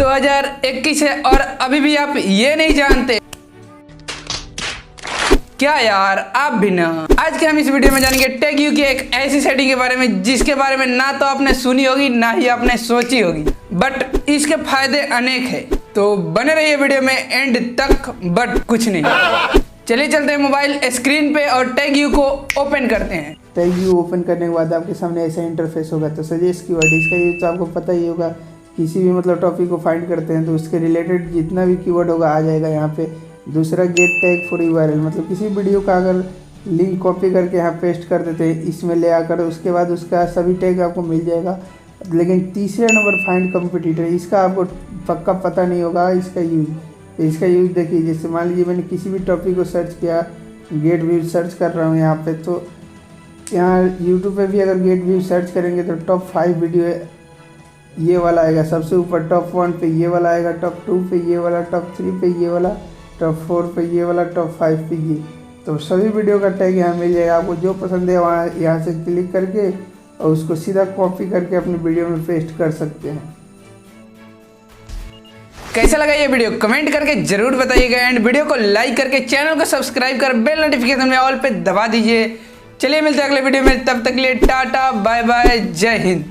2021 है और अभी भी आप ये नहीं जानते क्या यार, आप भी ना। आज के हम इस वीडियो में जानेंगे टेक की एक ऐसी सेटिंग के बारे में जिसके बारे में ना तो आपने सुनी होगी ना ही आपने सोची होगी, बट इसके फायदे अनेक है। तो बने रहिए वीडियो में एंड तक, बट कुछ नहीं। चलिए चलते हैं मोबाइल स्क्रीन पे और टेक को ओपन करते हैं। टेक ओपन करने के बाद आपके सामने ऐसा इंटरफेस होगा। तो सजेस्ट कीवर्ड, इसका यूज तो आपको पता ही होगा। किसी भी टॉपिक को फाइंड करते हैं तो उसके रिलेटेड जितना भी कीवर्ड होगा आ जाएगा यहाँ पे। दूसरा गेट टैग फॉर यूआरएल, किसी वीडियो का अगर लिंक कॉपी करके यहाँ पेस्ट कर देते हैं इसमें ले आकर, उसके बाद उसका सभी टैग आपको मिल जाएगा। लेकिन तीसरे नंबर फाइंड कंपटीटर, इसका आपको पक्का पता नहीं होगा इसका यूज देखिए। जैसे मान लीजिए मैंने किसी भी टॉपिक को सर्च किया, गेट व्यू सर्च कर रहा हूँ यहाँ पे, तो यहाँ यूट्यूब पे भी अगर गेट व्यू सर्च करेंगे तो टॉप 5 वीडियो ये वाला आएगा सबसे ऊपर। टॉप 1 पे ये वाला आएगा, टॉप 2 पे ये वाला, टॉप 3 पे ये वाला, टॉप 4 पे ये वाला, टॉप 5 पे ये। तो सभी वीडियो का टैग यहाँ मिल जाएगा। आपको जो पसंद है वहाँ यहाँ से क्लिक करके और उसको सीधा कॉपी करके अपनी वीडियो में पेस्ट कर सकते हैं। कैसा लगा ये वीडियो कमेंट करके जरूर बताइएगा एंड वीडियो को लाइक करके चैनल को सब्सक्राइब कर बेल नोटिफिकेशन में ऑल पे दबा दीजिए। चलिए मिलते हैं अगले वीडियो में, तब तक के लिए टाटा बाय बाय, जय हिंद।